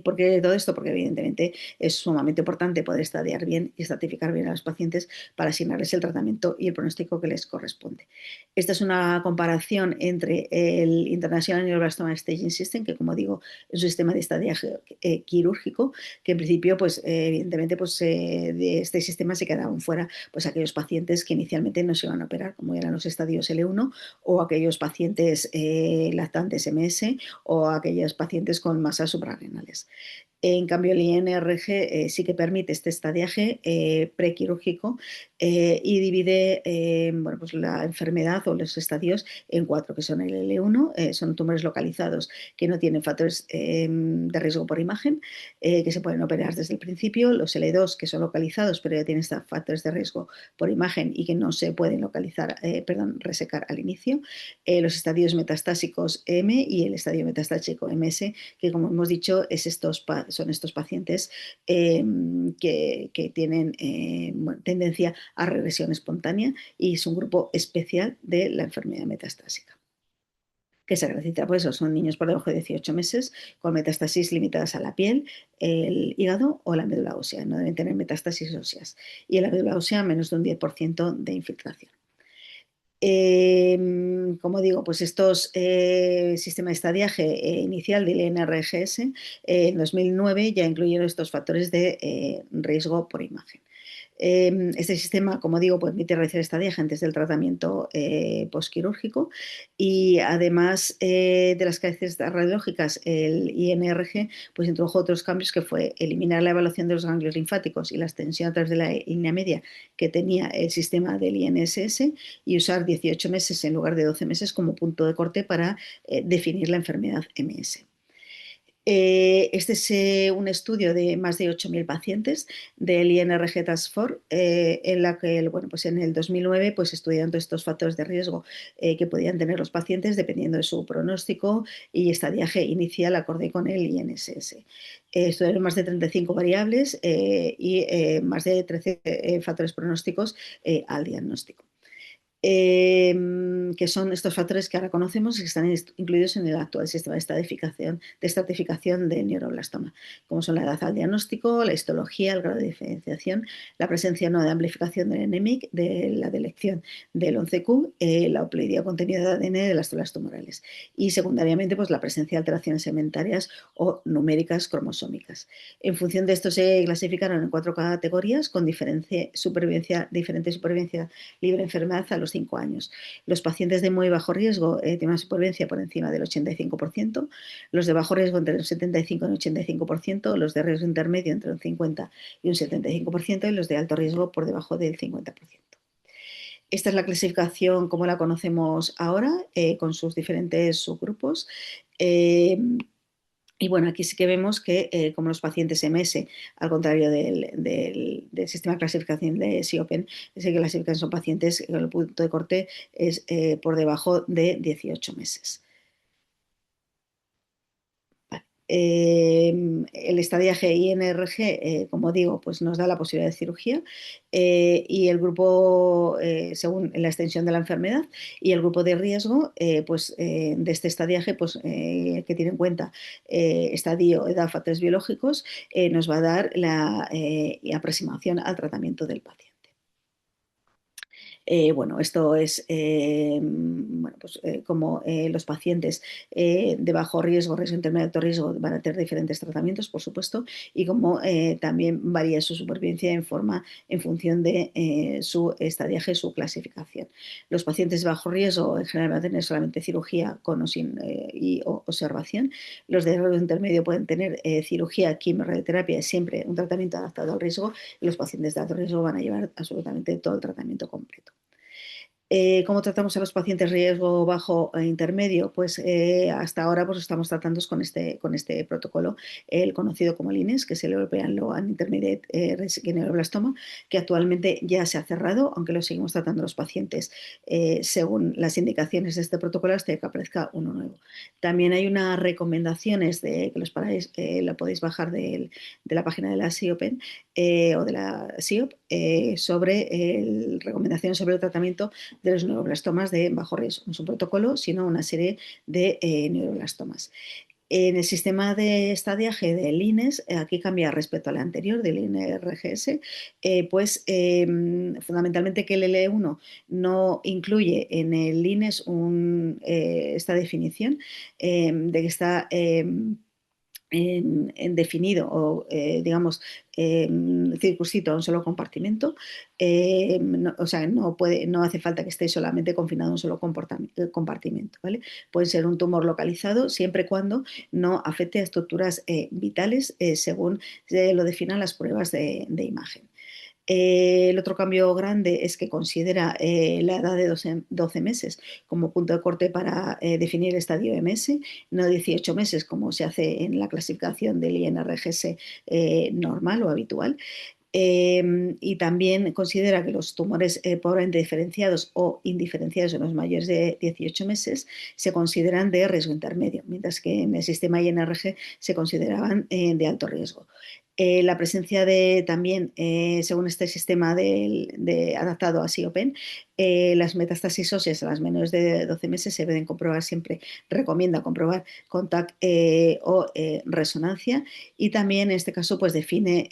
Speaker 1: ¿Por qué todo esto? Porque evidentemente es sumamente importante poder estadiar bien y estratificar bien a los pacientes para asignarles el tratamiento y el pronóstico que les corresponde. Esta es una comparación entre el International Neuroblastoma Staging System, que como digo es un sistema de estadiaje quirúrgico, que en principio pues evidentemente pues, de este sistema se quedaban fuera pues aquellos pacientes que inicialmente no se iban a operar, como eran los estadios L1 o aquellos pacientes lactantes MS o aquellos pacientes con masas suprarrenales. En cambio, el INRG sí que permite este estadiaje prequirúrgico y divide bueno, pues la enfermedad o los estadios en cuatro, que son el L1, son tumores localizados que no tienen factores de riesgo por imagen, que se pueden operar desde el principio, los L2, que son localizados pero ya tienen factores de riesgo por imagen y que no se pueden localizar, perdón, resecar al inicio, los estadios metastásicos M y el estadio metastásico MS, que como hemos dicho son estos pacientes que tienen bueno, tendencia a regresión espontánea y es un grupo especial de la enfermedad metastásica que se caracteriza por eso, son niños por debajo de 18 meses con metástasis limitadas a la piel, el hígado o la médula ósea, no deben tener metástasis óseas. Y en la médula ósea menos de un 10% de infiltración. Como digo, pues estos sistemas de estadiaje inicial del INRGS en 2009 ya incluyeron estos factores de riesgo por imagen. Este sistema, como digo, permite realizar estadiaje antes del tratamiento postquirúrgico y además de las características radiológicas, el INRG pues, introdujo otros cambios que fue eliminar la evaluación de los ganglios linfáticos y la extensión a través de la línea media que tenía el sistema del INSS y usar 18 meses en lugar de 12 meses como punto de corte para definir la enfermedad MS. Este es un estudio de más de 8.000 pacientes del INRG Task Force, en la que bueno, pues en el 2009 pues, estudiando estos factores de riesgo que podían tener los pacientes dependiendo de su pronóstico y estadiaje inicial acorde con el INSS. Estudiaron más de 35 variables y más de 13 factores pronósticos al diagnóstico. Que son estos factores que ahora conocemos y que están incluidos en el actual sistema de estratificación del neuroblastoma, como son la edad al diagnóstico, la histología, el grado de diferenciación, la presencia o no de amplificación del ENEMIC, de la delección del 11Q, la euploidía contenida de ADN de las células tumorales y secundariamente pues, la presencia de alteraciones segmentarias o numéricas cromosómicas. En función de esto se clasificaron en 4 categorías con diferente supervivencia libre de enfermedad a los 5 años. Los pacientes de muy bajo riesgo tienen una supervivencia por encima del 85%, los de bajo riesgo entre el 75 y el 85%, los de riesgo intermedio entre un 50 y un 75% y los de alto riesgo por debajo del 50%. Esta es la clasificación como la conocemos ahora, con sus diferentes subgrupos. Y bueno, aquí sí que vemos que como los pacientes MS, al contrario del sistema de clasificación de SIOPEN, se clasifican son pacientes con el punto de corte es por debajo de 18 meses. El estadiaje INRG, como digo, pues nos da la posibilidad de cirugía y el grupo, según la extensión de la enfermedad, y el grupo de riesgo pues, de este estadiaje, pues, que tiene en cuenta estadio, edad, factores biológicos, nos va a dar la aproximación al tratamiento del paciente. Bueno, esto es bueno, pues, como los pacientes de bajo riesgo, riesgo intermedio, alto riesgo, van a tener diferentes tratamientos, por supuesto, y como también varía su supervivencia en función de su estadiaje, su clasificación. Los pacientes de bajo riesgo en general van a tener solamente cirugía con o sin observación. Los de riesgo intermedio pueden tener cirugía, quimio-radioterapia, siempre un tratamiento adaptado al riesgo, y los pacientes de alto riesgo van a llevar absolutamente todo el tratamiento completo. ¿Cómo tratamos a los pacientes riesgo bajo e intermedio? Pues hasta ahora pues, estamos tratando con este protocolo, el conocido como el INES, que es el European Low and Intermediate Risk Neuroblastoma, que actualmente ya se ha cerrado, aunque lo seguimos tratando a los pacientes según las indicaciones de este protocolo hasta que aparezca uno nuevo. También hay unas recomendaciones que lo podéis bajar de la página de la SIOPEN o de la SIOP sobre recomendaciones sobre el tratamiento de los neuroblastomas de bajo riesgo. No es un protocolo, sino una serie de neuroblastomas. En el sistema de estadiaje del INES, aquí cambia respecto al anterior, del INRGS, pues fundamentalmente que el L1 no incluye en el INES esta definición de que está en definido o, digamos, circunscrito a un solo compartimento, no, o sea, no hace falta que esté solamente confinado a un solo compartimento, ¿vale? Puede ser un tumor localizado siempre y cuando no afecte a estructuras vitales, según lo definan las pruebas de imagen. El otro cambio grande es que considera la edad de 12 meses como punto de corte para definir el estadio MS, no 18 meses como se hace en la clasificación del INRGS normal o habitual. Y también considera que los tumores pobramente diferenciados o indiferenciados en los mayores de 18 meses se consideran de riesgo intermedio, mientras que en el sistema INRG se consideraban de alto riesgo. La presencia de también, según este sistema adaptado a SIOPEN, las metástasis óseas a las menores de 12 meses se deben comprobar siempre, recomienda comprobar con TAC resonancia, y también en este caso pues define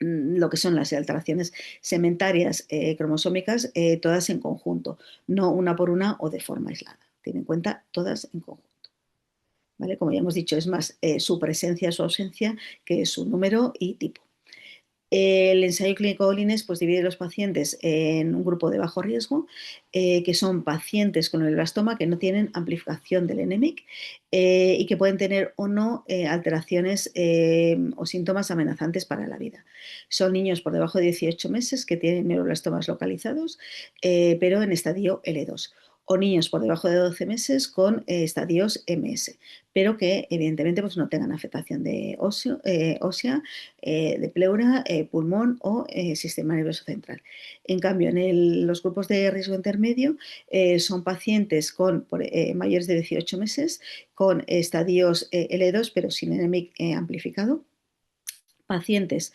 Speaker 1: lo que son las alteraciones sementarias cromosómicas, todas en conjunto, no una por una o de forma aislada. Tiene en cuenta todas en conjunto. ¿Vale? Como ya hemos dicho, es más su presencia, su ausencia, que su número y tipo. El ensayo clínico Lines pues, divide a los pacientes en un grupo de bajo riesgo, que son pacientes con el blastoma que no tienen amplificación del NMIC y que pueden tener o no alteraciones o síntomas amenazantes para la vida. Son niños por debajo de 18 meses que tienen neuroblastomas localizados, pero en estadio L2, o niños por debajo de 12 meses con estadios MS, pero que evidentemente pues, no tengan afectación de ósea, de pleura, pulmón o sistema nervioso central. En cambio, en los grupos de riesgo intermedio son pacientes mayores de 18 meses con estadios L2 pero sin NMIC amplificado, pacientes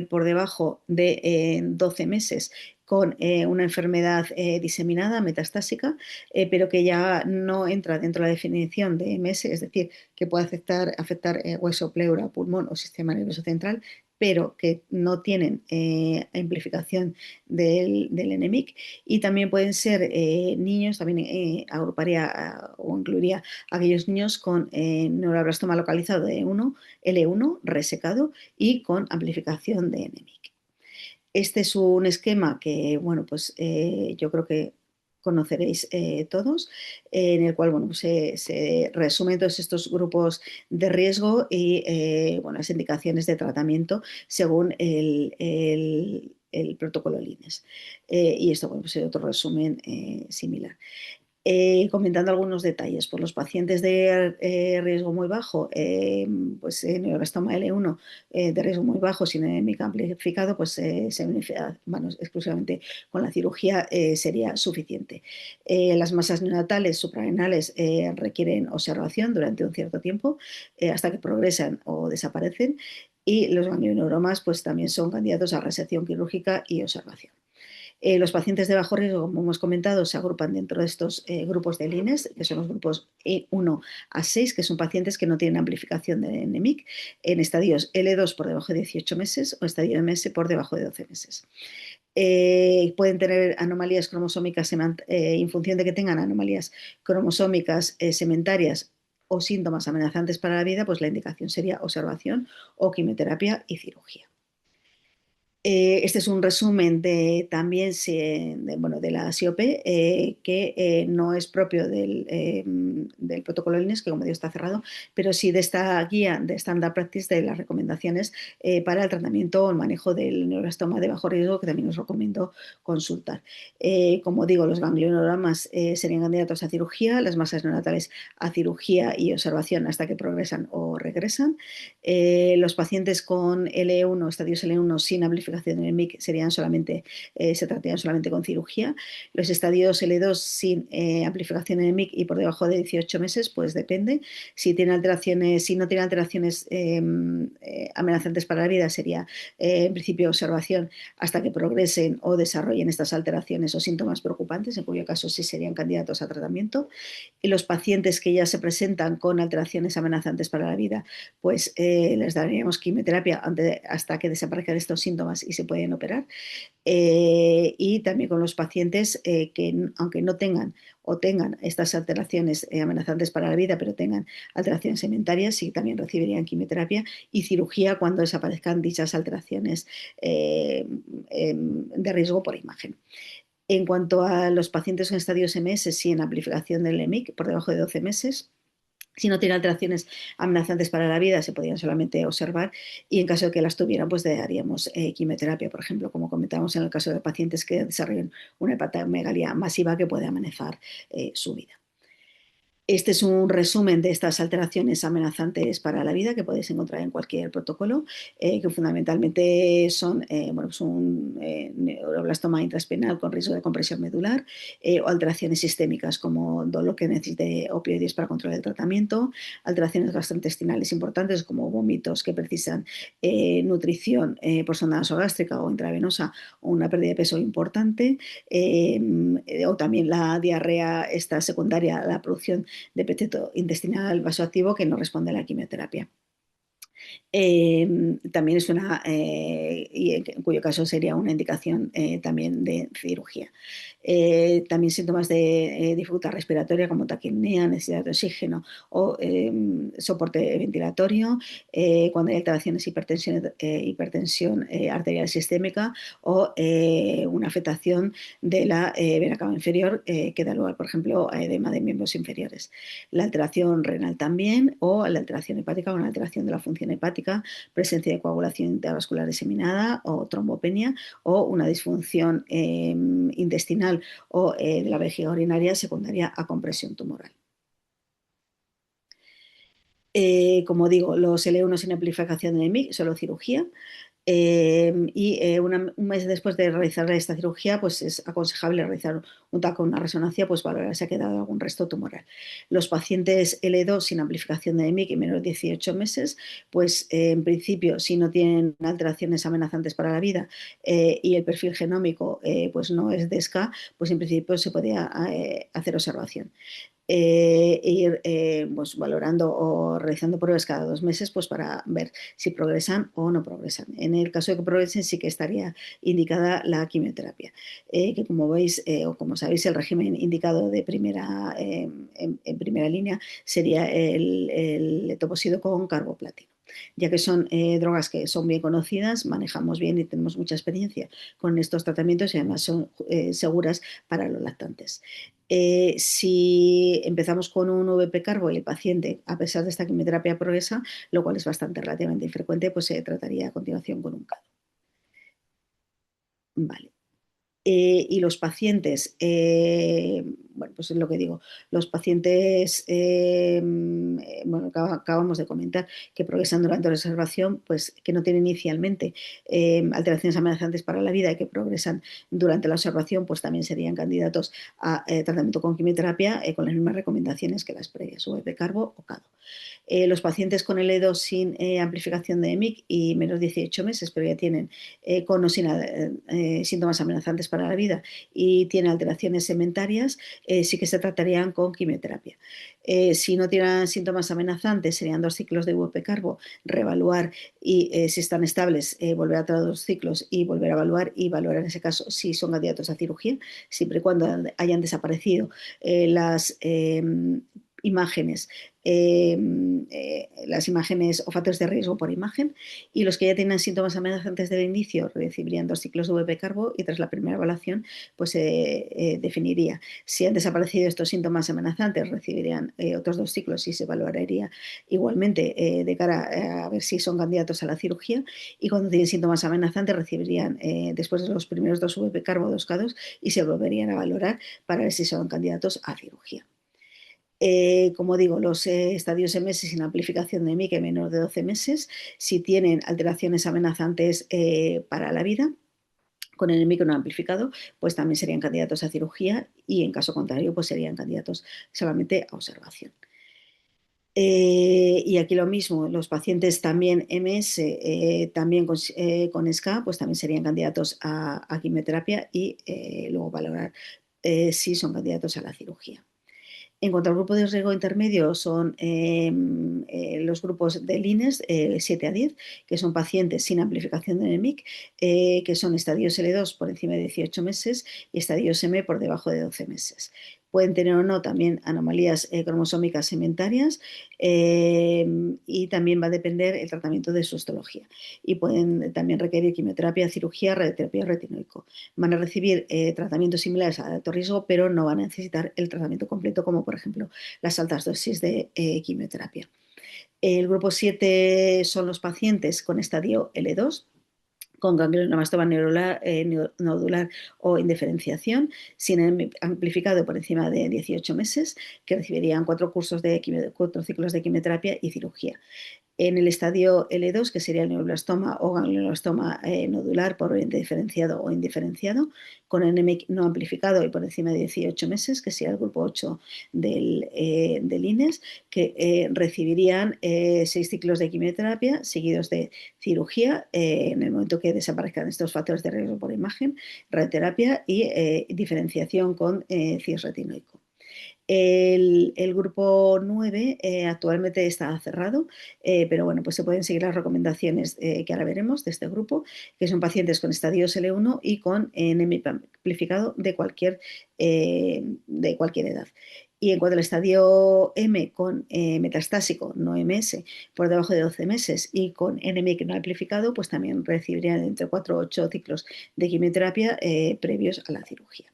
Speaker 1: por debajo de 12 meses con una enfermedad diseminada, metastásica, pero que ya no entra dentro de la definición de MS, es decir, que puede afectar hueso, pleura, pulmón o sistema nervioso central, pero que no tienen amplificación del NMIC, y también pueden ser niños, también agruparía o incluiría a aquellos niños con neuroblastoma localizado de L1 resecado y con amplificación de NMIC. Este es un esquema que, bueno, pues yo creo que conoceréis todos, en el cual, bueno, pues, se resumen todos estos grupos de riesgo y, bueno, las indicaciones de tratamiento según el protocolo LINES. Y esto, bueno, pues otro resumen similar. Comentando algunos detalles, pues los pacientes de riesgo muy bajo, pues neuroblastoma L1 de riesgo muy bajo sin NMIC amplificado, pues se beneficia, bueno, exclusivamente con la cirugía sería suficiente. Las masas neonatales suprarrenales requieren observación durante un cierto tiempo hasta que progresan o desaparecen, y los ganglioneuromas pues también son candidatos a resección quirúrgica y observación. Los pacientes de bajo riesgo, como hemos comentado, se agrupan dentro de estos grupos de LINES, que son los grupos E1 a 6, que son pacientes que no tienen amplificación de NMIC, en estadios L2 por debajo de 18 meses o estadio MS por debajo de 12 meses. Pueden tener anomalías cromosómicas en función de que tengan anomalías cromosómicas sementarias o síntomas amenazantes para la vida, pues la indicación sería observación o quimioterapia y cirugía. Este es un resumen también bueno, de la SIOP, que no es propio del protocolo LINES, que como digo está cerrado, pero sí de esta guía de Standard Practice de las recomendaciones para el tratamiento o el manejo del neuroblastoma de bajo riesgo, que también os recomiendo consultar. Como digo, los ganglionoramas serían candidatos a cirugía, las masas neonatales a cirugía y observación hasta que progresan o regresan. Los pacientes con L1, estadios L1 sin amplificación de NMIC se tratarían solamente con cirugía. Los estadios L2 sin amplificación de NMIC y por debajo de 18 meses, pues depende. Si no tiene alteraciones amenazantes para la vida, sería en principio observación hasta que progresen o desarrollen estas alteraciones o síntomas preocupantes, en cuyo caso sí serían candidatos a tratamiento. Y los pacientes que ya se presentan con alteraciones amenazantes para la vida, pues les daríamos quimioterapia hasta que desaparezcan estos síntomas y se pueden operar. Y también con los pacientes que, aunque no tengan o tengan estas alteraciones amenazantes para la vida, pero tengan alteraciones alimentarias, sí también recibirían quimioterapia y cirugía cuando desaparezcan dichas alteraciones de riesgo por imagen. En cuanto a los pacientes en estadios MS, sí en amplificación del EMIC por debajo de 12 meses. Si no tiene alteraciones amenazantes para la vida, se podrían solamente observar y en caso de que las tuvieran, pues daríamos quimioterapia, por ejemplo, como comentábamos en el caso de pacientes que desarrollen una hepatomegalia masiva que puede amenazar su vida. Este es un resumen de estas alteraciones amenazantes para la vida que podéis encontrar en cualquier protocolo, que fundamentalmente son bueno, pues un neuroblastoma intraespinal con riesgo de compresión medular o alteraciones sistémicas como dolor que necesite opioides para controlar el tratamiento, alteraciones gastrointestinales importantes como vómitos que precisan nutrición por sonda nasogástrica o intravenosa o una pérdida de peso importante, o también la diarrea esta secundaria a la producción de epiteto intestinal vasoactivo que no responde a la quimioterapia. También es una, y en cuyo caso sería una indicación también de cirugía. También síntomas de dificultad respiratoria como taquipnea, necesidad de oxígeno o soporte ventilatorio, cuando hay alteraciones hipertensión arterial sistémica o una afectación de la vena cava inferior que da lugar, por ejemplo, a edema de miembros inferiores. La alteración renal también o la alteración hepática o una alteración de la función hepática, presencia de coagulación intravascular diseminada o trombopenia o una disfunción intestinal o de la vejiga urinaria secundaria a compresión tumoral. Como digo, los L1 sin amplificación de EMIC, solo cirugía. Un mes después de realizar esta cirugía, pues es aconsejable realizar un TAC con una resonancia, pues valorar si ha quedado algún resto tumoral. Los pacientes L2 sin amplificación de EMIC y menos de 18 meses, pues en principio, si no tienen alteraciones amenazantes para la vida y el perfil genómico pues no es de SCA, pues en principio se podría hacer observación. Ir pues, valorando o realizando pruebas cada 2 meses pues, para ver si progresan o no progresan. En el caso de que progresen sí que estaría indicada la quimioterapia, que como veis o como sabéis el régimen indicado de primera, en primera línea sería el etoposide con carboplatino. Ya que son drogas que son bien conocidas, manejamos bien y tenemos mucha experiencia con estos tratamientos y además son seguras para los lactantes. Si empezamos con un VP carbo y el paciente, a pesar de esta quimioterapia progresa, lo cual es bastante relativamente infrecuente, pues se trataría a continuación con un CAD. Vale. Y los pacientes, bueno, pues es lo que digo, los pacientes, bueno, acabamos de comentar que progresan durante la observación, pues que no tienen inicialmente alteraciones amenazantes para la vida y que progresan durante la observación, pues también serían candidatos a tratamiento con quimioterapia con las mismas recomendaciones que las previas, VP carbo o CADO. Los pacientes con L2 sin amplificación de EMIC y menos de 18 meses, pero ya tienen con o sin síntomas amenazantes para la vida y tienen alteraciones sementarias, sí que se tratarían con quimioterapia. Si no tienen síntomas amenazantes, serían 2 ciclos de VP carbo, reevaluar y si están estables, volver a otros 2 ciclos y volver a evaluar y valorar en ese caso si son candidatos a cirugía, siempre y cuando hayan desaparecido las imágenes, las imágenes o factores de riesgo por imagen, y los que ya tienen síntomas amenazantes del inicio recibirían 2 ciclos de VP carbo y tras la primera evaluación pues se definiría si han desaparecido estos síntomas amenazantes, recibirían otros 2 ciclos y se evaluaría igualmente de cara a ver si son candidatos a la cirugía, y cuando tienen síntomas amenazantes recibirían después de los primeros 2 VP carbo 2 CADOS y se volverían a valorar para ver si son candidatos a cirugía. Como digo, los estadios MS sin amplificación de MIC menor de 12 meses, si tienen alteraciones amenazantes para la vida, con el MIC no amplificado, pues también serían candidatos a cirugía y en caso contrario, pues serían candidatos solamente a observación. Y aquí lo mismo, los pacientes también MS, también con SCA, pues también serían candidatos a quimioterapia y luego valorar si son candidatos a la cirugía. En cuanto al grupo de riesgo intermedio, son los grupos de INES 7 a 10, que son pacientes sin amplificación de NEMIC, que son estadios L2 por encima de 18 meses y estadios M por debajo de 12 meses. Pueden tener o no también anomalías cromosómicas sementarias y también va a depender el tratamiento de su histología. Y pueden también requerir quimioterapia, cirugía, radioterapia retinoico. Van a recibir tratamientos similares a alto riesgo, pero no van a necesitar el tratamiento completo, como por ejemplo las altas dosis de quimioterapia. El grupo 7 son los pacientes con estadio L2, con ganglionomastoma nodular o indiferenciación, sin amplificado por encima de 18 meses, que recibirían 4 ciclos de quimioterapia y cirugía. En el estadio L2, que sería el neuroblastoma o ganglioblastoma nodular por oriente diferenciado o indiferenciado, con NMIC no amplificado y por encima de 18 meses, que sería el grupo 8 del INES, que recibirían 6 ciclos de quimioterapia seguidos de cirugía en el momento que desaparezcan estos factores de riesgo por imagen, radioterapia y diferenciación con cisretinoico. El grupo 9 actualmente está cerrado, pero bueno, pues se pueden seguir las recomendaciones que ahora veremos de este grupo, que son pacientes con estadios L1 y con NMIP amplificado de cualquier edad. Y en cuanto al estadio M con metastásico, no MS, por debajo de 12 meses y con NMIC no amplificado, pues también recibirían entre 4 y 8 ciclos de quimioterapia previos a la cirugía.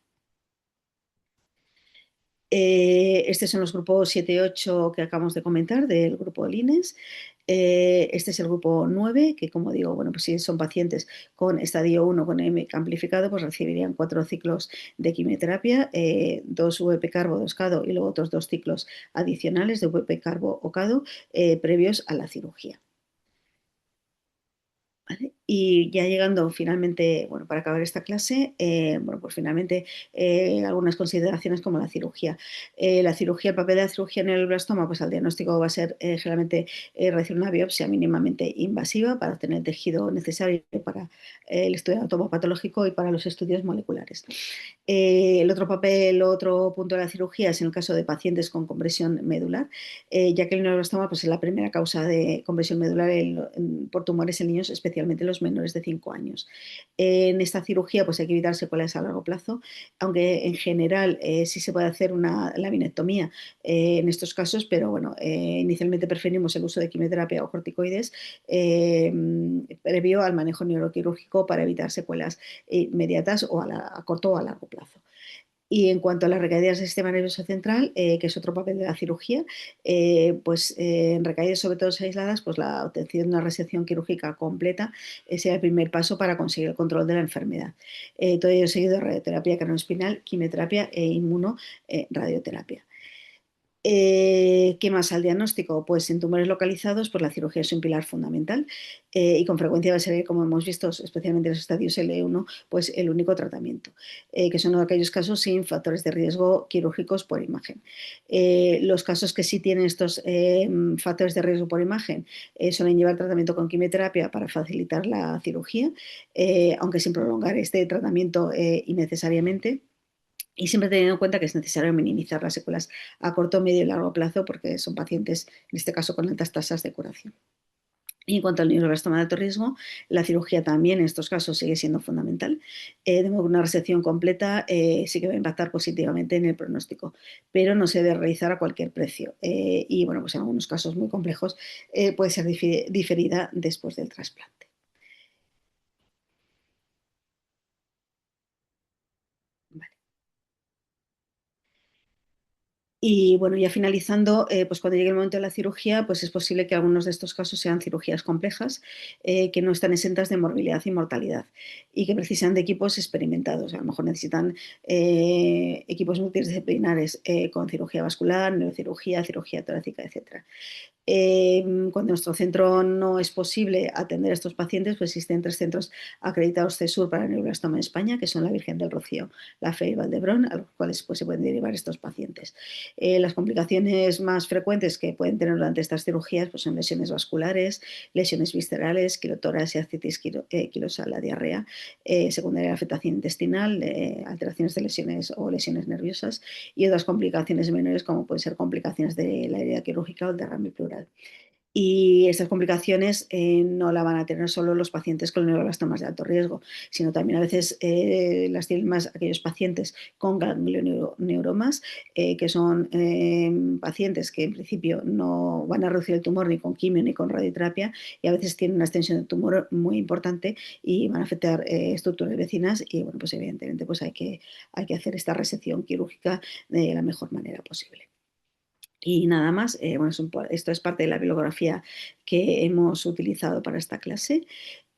Speaker 1: Estos son los grupos 7 y 8 que acabamos de comentar del grupo LINES. Este es el grupo 9, que como digo, bueno, pues si son pacientes con estadio 1 con M amplificado, pues recibirían 4 ciclos de quimioterapia, 2 VP carbo, 2 CADO y luego otros 2 ciclos adicionales de VP carbo o CADO previos a la cirugía. ¿Vale? Y ya llegando finalmente, bueno, para acabar esta clase, bueno, pues finalmente algunas consideraciones como la cirugía. El papel de la cirugía en el blastoma, pues al diagnóstico va a ser generalmente recibir una biopsia mínimamente invasiva para obtener el tejido necesario para el estudio anatomopatológico y para los estudios moleculares. El otro punto de la cirugía es en el caso de pacientes con compresión medular, ya que el neuroblastoma pues, es la primera causa de compresión medular por tumores en niños, especialmente los menores de 5 años. En esta cirugía pues, hay que evitar secuelas a largo plazo, aunque en general sí se puede hacer una laminectomía en estos casos, pero bueno, inicialmente preferimos el uso de quimioterapia o corticoides previo al manejo neuroquirúrgico para evitar secuelas inmediatas o a corto o a largo plazo. Y en cuanto a las recaídas del sistema nervioso central, que es otro papel de la cirugía, pues en recaídas sobre todo aisladas, pues la obtención de una resección quirúrgica completa sería el primer paso para conseguir el control de la enfermedad. Todo ello seguido de radioterapia craneoespinal, quimioterapia e inmunoradioterapia. ¿Qué más al diagnóstico? Pues en tumores localizados, pues la cirugía es un pilar fundamental y con frecuencia va a ser, como hemos visto, especialmente en los estadios L1, pues el único tratamiento, que son aquellos casos sin factores de riesgo quirúrgicos por imagen. Los casos que sí tienen estos factores de riesgo por imagen suelen llevar tratamiento con quimioterapia para facilitar la cirugía, aunque sin prolongar este tratamiento innecesariamente. Y siempre teniendo en cuenta que es necesario minimizar las secuelas a corto, medio y largo plazo porque son pacientes, en este caso, con altas tasas de curación. Y en cuanto al neuroblastoma de alto riesgo, la cirugía también en estos casos sigue siendo fundamental. De modo que una resección completa sí que va a impactar positivamente en el pronóstico, pero no se debe realizar a cualquier precio. Y bueno, pues en algunos casos muy complejos puede ser diferida después del trasplante. Vale. Y bueno, ya finalizando, pues cuando llegue el momento de la cirugía, pues es posible que algunos de estos casos sean cirugías complejas, que no están exentas de morbilidad y mortalidad y que precisan de equipos experimentados. A lo mejor necesitan equipos multidisciplinares con cirugía vascular, neurocirugía, cirugía torácica, etcétera. Cuando nuestro centro no es posible atender a estos pacientes, pues existen 3 centros acreditados CESUR para neuroblastoma en España, que son la Virgen del Rocío, la Fe y Valdebrón, a los cuales pues, se pueden derivar estos pacientes. Las complicaciones más frecuentes que pueden tener durante estas cirugías pues, son lesiones vasculares, lesiones viscerales, quilotoras y ascitis quilosal, la diarrea, secundaria a la afectación intestinal, alteraciones de lesiones o lesiones nerviosas y otras complicaciones menores como pueden ser complicaciones de la herida quirúrgica o el derrame pleural. Y estas complicaciones no la van a tener solo los pacientes con neuroblastomas de alto riesgo, sino también a veces las tienen más aquellos pacientes con ganglioneuromas, que son pacientes que en principio no van a reducir el tumor ni con quimio ni con radioterapia y a veces tienen una extensión de tumor muy importante y van a afectar estructuras vecinas y bueno, pues evidentemente pues hay que hacer esta resección quirúrgica de la mejor manera posible. Y nada más, bueno, esto es parte de la bibliografía que hemos utilizado para esta clase.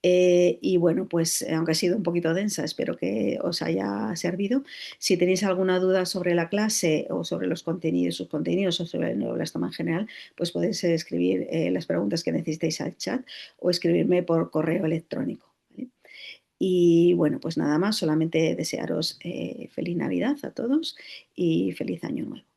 Speaker 1: Y bueno, pues aunque ha sido un poquito densa, espero que os haya servido. Si tenéis alguna duda sobre la clase o sobre los contenidos, sus contenidos o sobre el neuroblastoma en general, pues podéis escribir las preguntas que necesitéis al chat o escribirme por correo electrónico. ¿Vale? Y bueno, pues nada más, solamente desearos feliz Navidad a todos y feliz año nuevo.